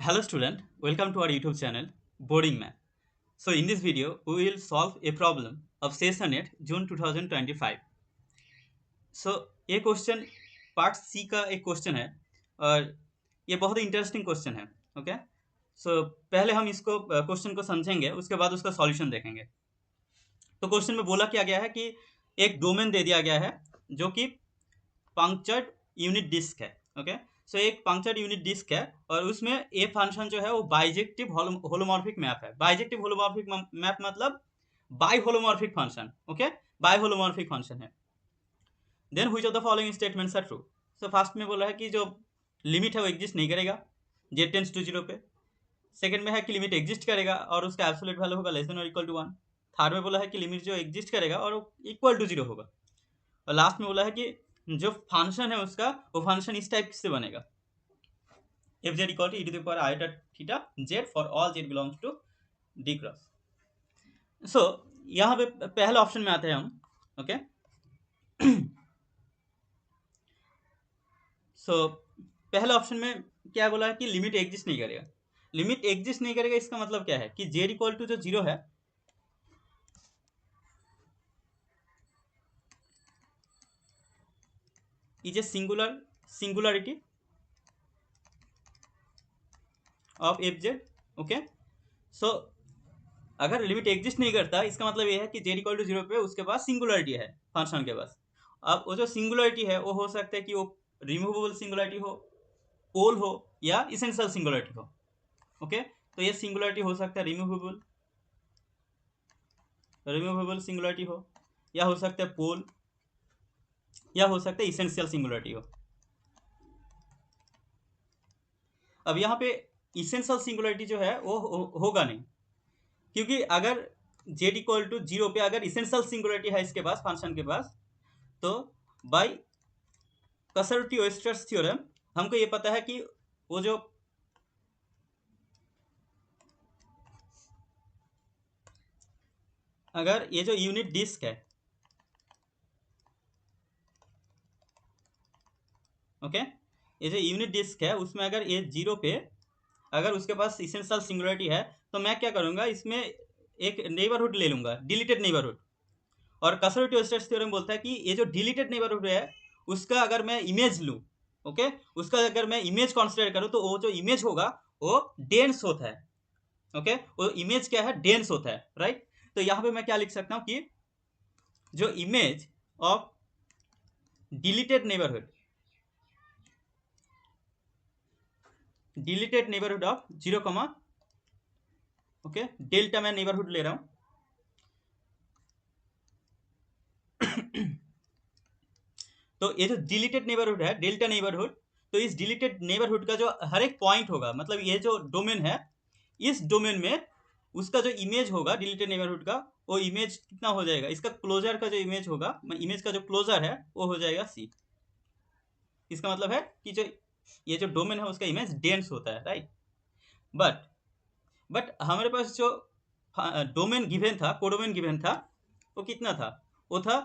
Hello student, welcome to our YouTube channel Boring Math. So in this video we will solve a problem of session 8 June 2025. So ये question part सी का एक question है और ये बहुत ही interesting question है. Okay, सो पहले हम इसको क्वेश्चन को समझेंगे, उसके बाद उसका सॉल्यूशन देखेंगे. तो क्वेश्चन में बोला क्या गया है कि एक डोमेन दे दिया गया है जो कि पंक्चर्ड यूनिट डिस्क है. ओके, सो एक पंक्चर्ड यूनिट डिस्क है और उसमें ए फंक्शन जो है वो बाइजेक्टिव होलोमॉर्फिक मैप है. बाइजेक्टिव होलोमॉर्फिक मैप मतलब bi holomorphic function. Okay, bi holomorphic function है. Then which of the following statements are true. So first में बोला है कि जो लिमिट है वो एग्जिस्ट नहीं करेगा z टेंड्स टू 0 पे. सेकंड में है कि लिमिट एग्जिस्ट करेगा और उसका एब्सोल्यूट वैल्यू होगा लेस देन और इक्वल टू 1. थर्ड में बोला है कि लिमिट जो एग्जिस्ट करेगा और इक्वल टू 0 होगा. और लास्ट में बोला है कि जो फंक्शन है उसका वो फंक्शन इस टाइप से बनेगा F Z equal to E to the power iota theta Z for all Z belongs to D cross. So यहाँ पे पहले ऑप्शन में आते हैं हम. ओके, सो पहले ऑप्शन में क्या बोला है कि लिमिट एग्जिस्ट नहीं करेगा. लिमिट एग्जिस्ट नहीं करेगा इसका मतलब क्या है कि जेड इक्वल टू जो 0 है is a singularity of F Z. Okay, so अगर लिमिट एग्जिस्ट नहीं करता इसका मतलब ये है कि जेड इक्वल टू 0 पे उसके पास सिंगुलरिटी है फंक्शन के पास. अब वो जो सिंगुलरिटी है वो हो सकता है कि वो रिमूवेबल सिंगुलरिटी हो, पोल हो या इसेंशियल सिंगुलरिटी हो. ओके, तो ये सिंगुलरिटी हो सकता है रिमूवेबल सिंगुलरिटी हो, या हो सकता है पोल, या हो सकता है इसेंशियल सिंगुलरिटी हो. अब यहाँ पे इसेंशियल सिंगुलरिटी जो है वो होगा नहीं, क्योंकि अगर z इक्वल टू 0 पे अगर इसेंशियल सिंगुलरिटी है इसके पास फंक्शन के पास, तो बाय कसौटी-ओयस्टर्स थ्योरम हमको ये पता है कि वो जो अगर ये जो यूनिट डिस्क है, ओके, ये जो यूनिट डिस्क है उसमें अगर ये 0 पे अगर उसके पास इसेंशियल सिंगुलरिटी है तो मैं क्या करूँगा, इसमें एक नेबरहुड ले लूँगा, डिलीटेड नेबरहुड. और कसौटी-ओयस्टर्स थ्योरम बोलता है कि ये जो डिलीटेड नेबरहुड है उसका अगर मैं इमेज लूँ, ओके, उसका अगर मैं इमेज कंसीडर करूँ तो वो जो इमेज होगा वो डेंस होता है. ओके, वो इमेज क्या है, डेंस होता है, राइट. तो यहाँ पे मैं क्या लिख सकता हूँ कि जो image of deleted neighbourhood of 0, okay, delta मैं नेबरहुड ले रहा हूँ. तो ये जो डिलीटेड नेबरहुड है, डेल्टा नेबरहुड, तो इस डिलीटेड नेबरहुड का जो हर एक पॉइंट होगा, मतलब ये जो डोमेन है, इस डोमेन में उसका जो इमेज होगा डिलीटेड नेबरहुड का, वो इमेज कितना हो जाएगा, इसका क्लोजर का जो इमेज होगा, इमेज का जो क्लोजर है वो हो जाएगा सी. इसका मतलब है कि जो ये जो डोमेन है उसका इमेज डेंस होता है, राइट. बट हमारे पास जो डोमेन गिवन था, कोडोमेन गिवन था, वो कितना था, वो था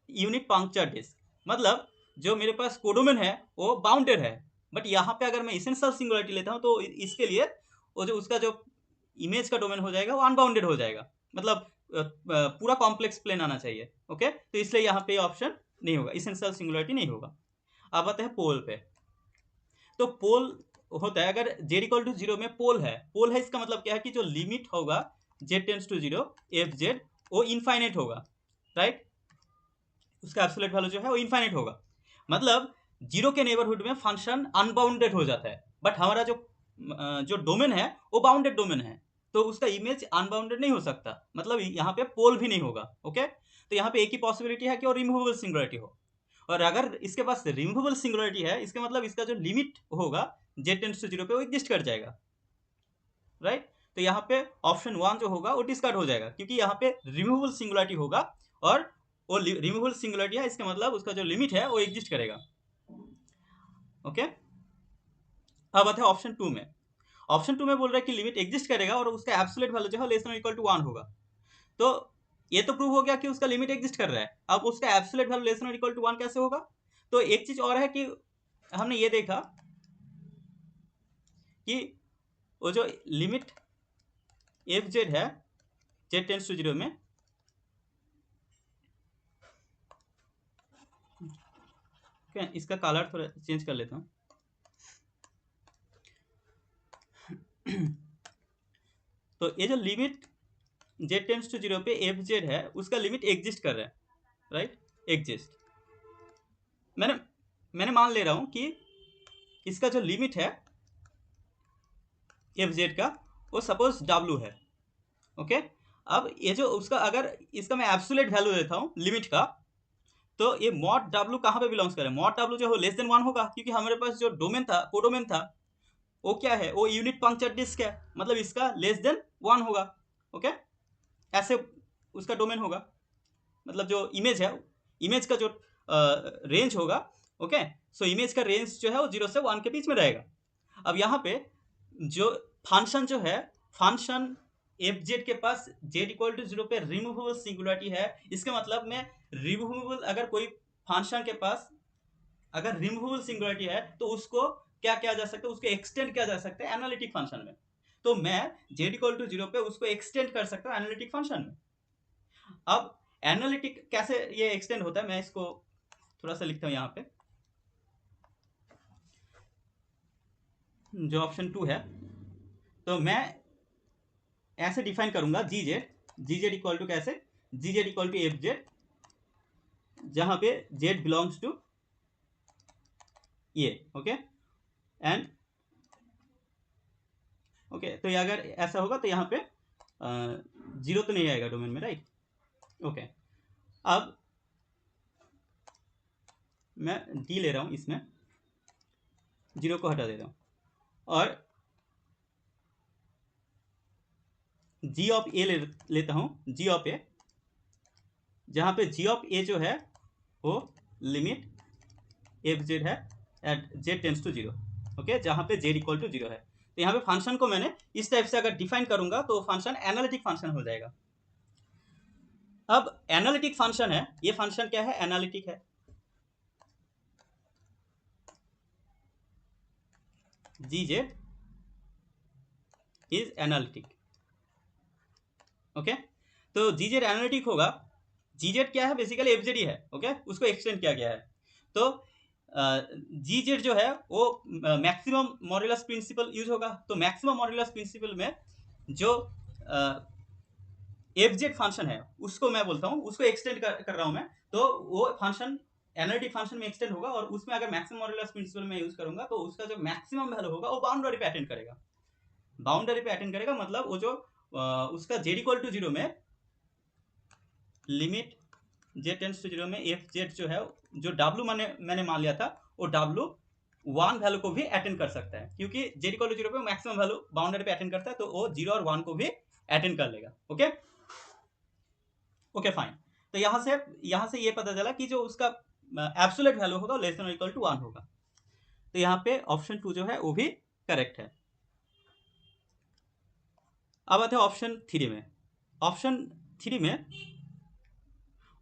यूनिट पंक्चर डिस्क. मतलब जो मेरे पास कोडोमेन है वो बाउंडेड है, बट यहाँ पे अगर मैं इसेंशियल सिंगुलरिटी लेता हूँ तो इसके लिए वो जो उसका जो इमेज का डोमेन हो जाएगा वो अनबाउंडेड हो जाएगा. मतलब पूरा कॉम्प्लेक्स प्लेन आना चाहिए. ओके, तो इसलिए यहाँ पे ऑप्शन नहीं होगा, इसेंशियल सिंगुलरिटी नहीं होगा. अब आते हैं पोल पे. तो पोल होता है अगर z इक्वल टू 0 में पोल है इसका मतलब क्या है कि जो लिमिट होगा z tends to 0 F Z वो इनफाइनाइट होगा, राइट. उसका एब्सोल्यूट वैल्यू जो है वो इनफाइनाइट होगा. मतलब 0 के नेबरहुड में फंक्शन अनबाउंडेड हो जाता है, बट हमारा जो डोमेन है वो बाउंडेड डोमेन है, तो उसका इमेज अनबाउंडेड नहीं हो सकता. मतलब यहाँ पे पोल भी नहीं होगा. ओके, तो यहाँ पे एक ही पॉसिबिलिटी है कि वो रिमूवेबल सिंगुलरिटी हो. और अगर इसके पास रिमूवेबल सिंगुलरिटी है इसका मतलब इसका जो लिमिट होगा z टेंड्स टू 0 पे वो एग्जिस्ट कर जाएगा, राइट. तो यहाँ पे ऑप्शन 1 जो होगा वो डिस्कार्ड हो जाएगा, क्योंकि यहाँ पे रिमूवेबल सिंगुलरिटी होगा और वो रिमूवेबल सिंगुलरिटी है इसका मतलब उसका जो लिमिट है वो एग्जिस्ट करेगा. ओके, अब आते हैं ऑप्शन 2 में. ऑप्शन 2 में बोल रहा है कि लिमिट एग्जिस्ट करेगा और उसका एब्सोल्यूट वैल्यू जो है लेस देन इक्वल टू 1 होगा. तो ये तो प्रूव हो गया कि उसका लिमिट एग्जिस्ट कर रहा है. अब उसका absolute value less than equal to 1 कैसे होगा. तो एक चीज और है कि हमने ये देखा कि वो जो लिमिट एफ जेड है जेड टेंस टू 0 में, इसका कलर थोड़ा चेंज कर लेता हूँ। तो ये जो लिमिट जेड टेंस टू 0 पे एफ जेड है उसका लिमिट एग्जिस्ट कर रहा है, राइट, एग्जिस्ट। मैंने मान ले रहा हूँ कि इसका जो लिमिट है एफ जेड का वो सपोज डब्लू है, ओके। अब ये जो उसका अगर इसका मैं एब्सोल्यूट वैल्यू लेता हूँ लिमिट का, तो ये मॉड डब्लू कहाँ पे बिलोंग्स करे, मॉड डब्लू जो हो लेस देन 1 होगा, क्योंकि हमारे पास जो डोमेन था कोडोमेन था वो क्या है, वो यूनिट पंक्चर डिस्क है, मतलब इसका लेस देन 1 होगा, ओके। ऐसे उसका डोमेन होगा, मतलब जो इमेज है, इमेज का जो रेंज होगा, ओके। सो इमेज का रेंज जो है वो 0 से 1 के बीच में रहेगा। अब यहाँ पे जो फंक्शन जो है, फंक्शन एफ जेड के पास जेड इक्वल टू 0 पे रिमूवेबल सिंगुलरिटी है। इसके मतलब में रिमूवेबल, अगर कोई फंक्शन के पास अगर रिमूवेबल सिंगुलरिटी है तो उसको क्या किया जा सकता है, उसको एक्सटेंड किया जा सकता है एनालिटिक फंक्शन में। तो मैं जेड इक्वल टू 0 पे उसको एक्सटेंड कर सकता हूँ एनालिटिक फंक्शन में। अब एनालिटिक कैसे ये एक्सटेंड होता है, मैं इसको थोड़ा सा लिखता हूँ यहाँ पे, जो ऑप्शन 2 है, तो मैं ऐसे डिफाइन करूंगा जी जेड इक्वल टू कैसे, G Z equal to F Z, जहां पे जेड बिलोंग्स टू ये, ओके। एंड ओके, तो ये अगर ऐसा होगा तो यहाँ पे 0 तो नहीं आएगा डोमेन में, राइट, ओके। अब मैं डी ले रहा हूँ, इसमें 0 को हटा दे रहा हूँ, और जी ऑफ ए लेता हूँ, जी ऑफ ए, जहाँ पे जी ऑफ ए जो है वो लिमिट एफ जेड है at Z tends to 0, okay, जहाँ पे जेड इक्वल टू 0 है। तो यहाँ पे फंक्शन को मैंने इस टाइप से अगर डिफाइन करूंगा तो फंक्शन एनालिटिक फंक्शन हो जाएगा। अब एनालिटिक फंक्शन है, ये फंक्शन क्या है, एनालिटिक है, जी जेड इज एनालिटिक, ओके। तो जी जेड एनालिटिक होगा, जी जेड क्या है, बेसिकली एफ जेड ही है, ओके, उसको एक्सटेंड किया गया है। तो जी जेड जो है वो मैक्सिमम मॉड्यूलस प्रिंसिपल यूज होगा। तो मैक्सिमम मॉड्यूलस प्रिंसिपल में जो एफ जेड फंक्शन है उसको मैं बोलता हूँ, उसको एक्सटेंड कर रहा हूँ मैं, तो वो फंक्शन एनालिटिक फंक्शन में एक्सटेंड होगा, और उसमें अगर मैक्सिमम मॉड्यूलस प्रिंसिपल में यूज करूंगा तो उसका जो मैक्सिमम वैल्यू होगा वो बाउंड्री पे अटेंड करेगा, बाउंड्री पे अटेंड करेगा, मतलब वो जो उसका जेड इक्वल टू 0 में लिमिट जेड टेंस टू 0 में एफ जेड जो है, जो डब्ल्यू मैंने मान लिया था, वो डब्ल्यू 1 वैल्यू को भी अटेंड कर सकता है, क्योंकि जेड इक्वल टू 0 पे मैक्सिमम वैल्यू बाउंड्री पे अटेंड करता है, तो वो 0 और 1 को भी अटेंड कर लेगा, ओके, ओके फाइन। तो यहाँ से ये पता चला कि जो उसका एब्सोल्यूट वैल्यू होगा लेस देन और इक्वल टू 1 होगा। तो यहाँ पे ऑप्शन 2 जो है वो भी करेक्ट है। अब आते हैं ऑप्शन 3 में।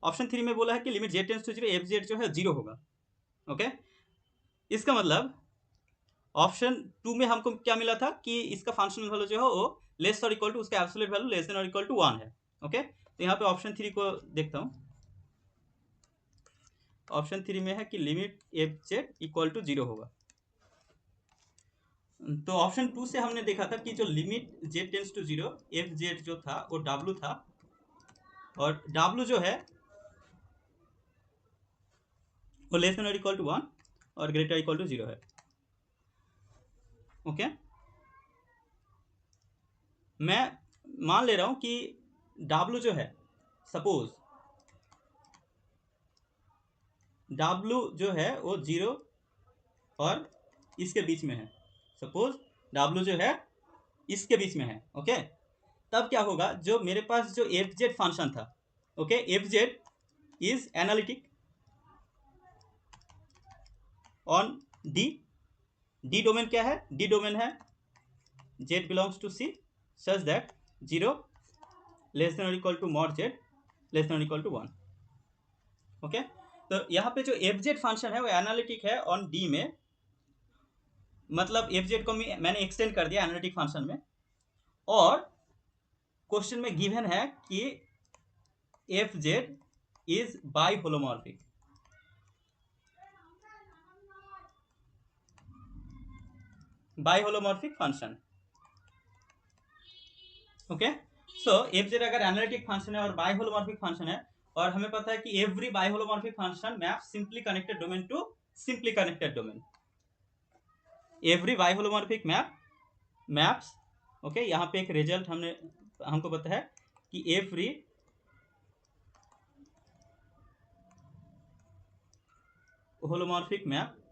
ऑप्शन 3 में बोला है कि limit Z tends to 0 F Z जो है 0 होगा, ओके। इसका मतलब ऑप्शन 2 में हमको क्या मिला था कि इसका फंक्शनल वैल्यू जो है वो लेस और इक्वल टू उसका एब्सोल्यूट वैल्यू लेस देन और इक्वल टू 1 है, ओके। तो यहाँ पे ऑप्शन 3 को देखता हूँ, ऑप्शन 3 में है कि limit F Z equal to 0 होगा। तो ऑप्शन 2 से हमने देखा था कि जो limit Z tends to 0 F Z जो था वो डब्ल्यू था, और डब्ल्यू जो है वो लेस देन और इक्वल टू 1 और ग्रेटर इक्वल टू 0 है, ओके। मैं मान ले रहा हूं कि डब्ल्यू जो है, सपोज डब्ल्यू जो है वो 0 और इसके बीच में है, सपोज डब्ल्यू जो है इसके बीच में है, ओके। तब क्या होगा, जो मेरे पास जो एफ जेड फंक्शन था, okay, F Z is analytic on D, D domain क्या है, डी डोमेन है Z belongs to C such that 0 less than और equal to mod Z less than और इक्वल टू 1, ओके। तो यहाँ पे जो एफ जेड फंक्शन है वो एनालिटिक है ऑन डी में, मतलब एफ जेड को मैंने एक्सटेंड कर दिया एनालिटिक फंक्शन में, और क्वेश्चन में गिवन है कि F Z is bi holomorphic. Bi holomorphic function. Okay, so F Z अगर एनालिटिक फंक्शन है और बाई होलोमॉर्फिक फंक्शन है, और हमें पता है कि every bi holomorphic function map simply connected domain to simply connected domain. Every bi holomorphic maps, okay, यहाँ पे एक रिजल्ट हमको पता है कि every holomorphic map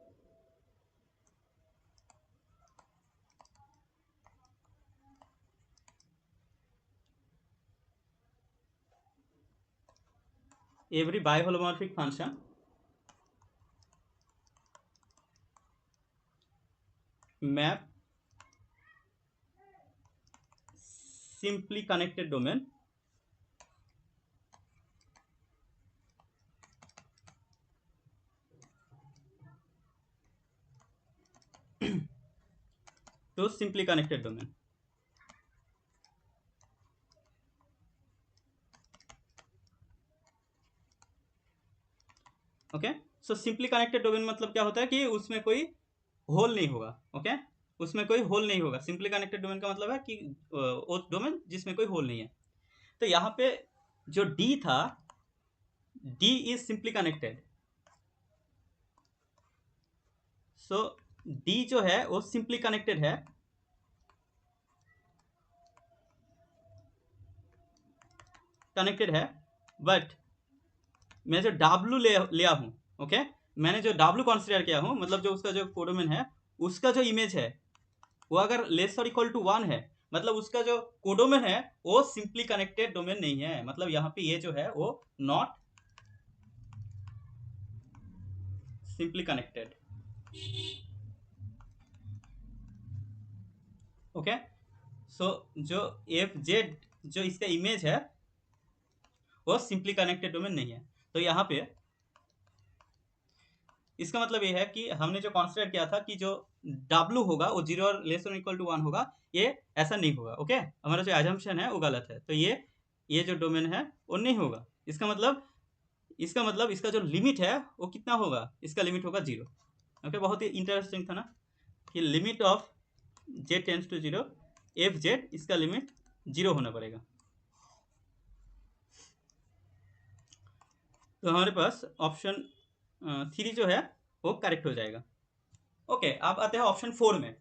every bihomomorphic function map simply connected domain to simply connected domain. Okay, so simply connected domain मतलब क्या होता है कि उसमें कोई होल नहीं होगा। ओके, उसमें कोई होल नहीं होगा। सिंपली कनेक्टेड डोमेन का मतलब है कि वो डोमेन जिसमें कोई होल नहीं है। तो यहाँ पे जो डी था, D is simply connected, so D जो है वो सिंपली कनेक्टेड है, बट मैं जो W लिया हूँ, ओके, मैंने जो W कंसिडर किया हूँ, मतलब जो उसका जो कोडोमेन है उसका जो इमेज है वो अगर लेस और इक्वल टू 1 है, मतलब उसका जो कोडोमेन है वो सिंपली कनेक्टेड डोमेन नहीं है। मतलब यहाँ पे ये जो है वो नॉट सिंपली कनेक्टेड। ओके, सो जो एफ जेड जो इसका इमेज है वो सिंपली कनेक्टेड डोमेन नहीं है। तो यहाँ पे इसका मतलब ये है कि हमने जो कंसीडर किया था कि जो W होगा वो 0 और लेस और इक्वल टू 1 होगा, ये ऐसा नहीं होगा। ओके, हमारा जो एजम्पशन है वो गलत है। तो ये जो डोमेन है वो नहीं होगा। इसका मतलब इसका जो लिमिट है वो कितना होगा, इसका लिमिट होगा 0। ओके, बहुत ही इंटरेस्टिंग था ना कि limit of z tends to 0 F Z, इसका लिमिट 0 होना पड़ेगा। तो हमारे पास ऑप्शन 3 जो है वो करेक्ट हो जाएगा। ओके, अब आते हैं ऑप्शन 4 में।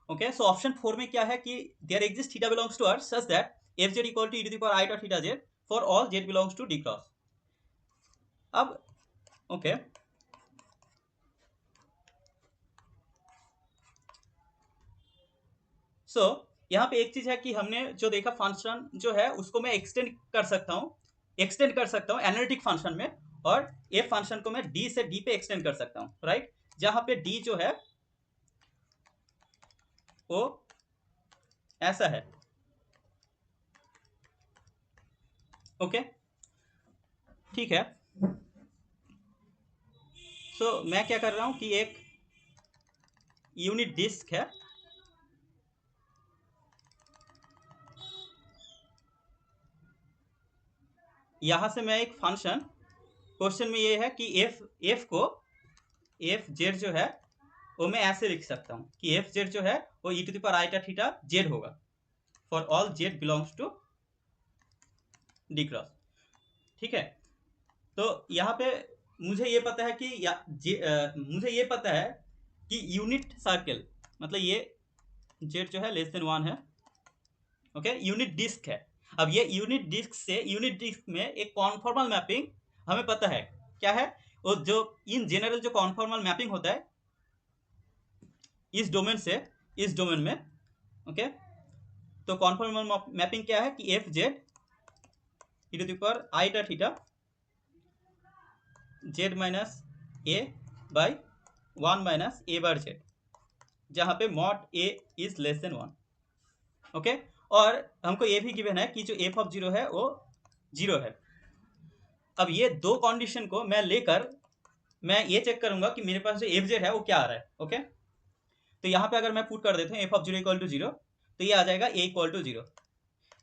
ओके, सो ऑप्शन 4 में क्या है कि there exist theta belongs to R such that F Z equal to E to the power I dot theta Z for all Z belongs to D cross. अब okay, so यहाँ पे एक चीज है कि हमने जो देखा फंक्शन जो है उसको मैं एक्सटेंड कर सकता हूँ एनालिटिक फंक्शन में, और एफ फंक्शन को मैं डी से डी पे एक्सटेंड कर सकता हूँ, राइट। जहां पे डी जो है वो ऐसा है। ओके, ठीक है। सो मैं क्या कर रहा हूं कि एक यूनिट डिस्क है, यहां से मैं एक फंक्शन, क्वेश्चन में ये है कि एफ जेड जो है वो मैं ऐसे लिख सकता हूं कि एफ जेड जो है वो E to the power iota theta Z होगा for all Z belongs to D cross. ठीक है, तो यहाँ पे मुझे ये पता है मुझे ये पता है कि यूनिट सर्कल मतलब ये जेड जो है लेस देन 1 है। ओके, यूनिट डिस्क है। अब ये यूनिट डिस्क में एक कॉन्फॉर्मल मैपिंग हमें पता है क्या है, वो जो इन जनरल जो कॉन्फॉर्मल मैपिंग होता है इस डोमेन से इस डोमेन में। ओके, तो कॉन्फॉर्मल मैपिंग क्या है कि F Z E to the power I dot theta Z minus A by 1 minus A bar Z, जहां पे mod A is less than 1। Okay, और हमको ये भी गिवन है कि जो एफ ऑफ 0 है वो 0 है। अब ये दो कंडीशन को मैं लेकर मैं ये चेक करूंगा कि मेरे पास जो एफ जेड है वो क्या आ रहा है। ओके, तो यहाँ पे अगर मैं पुट कर देता हूँ F of zero equal to zero, तो ये आ जाएगा ए इक्वल टू जीरो।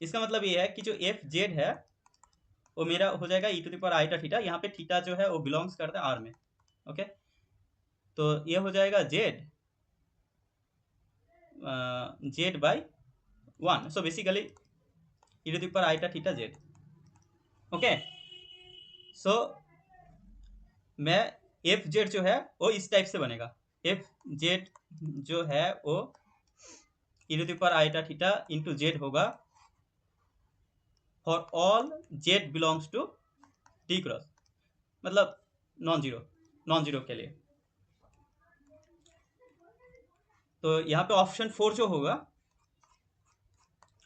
इसका मतलब ये है कि जो एफ जेड है वो मेरा हो जाएगा E to the power iota theta. यहाँ पे थीटा जो है वो बिलोंग्स करता है आर में। ओके, तो ये हो जाएगा Z Z by one. So basically E to the power iota theta Z. Okay, so मैं एफ जेड जो है वो इस टाइप से बनेगा। एफ जेड जो है वो E to the power iota theta into Z होगा for all Z belongs to T cross, मतलब नॉन जीरो के लिए। तो यहाँ पे ऑप्शन 4 जो होगा,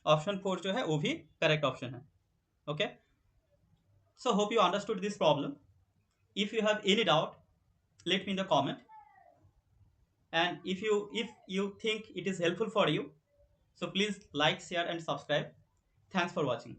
ऑप्शन 4 जो है वो भी करेक्ट ऑप्शन है। Okay, so hope you understood this problem. If you have any doubt, let me in the comment, and if you think it is helpful for you, so please like, share and subscribe. Thanks for watching.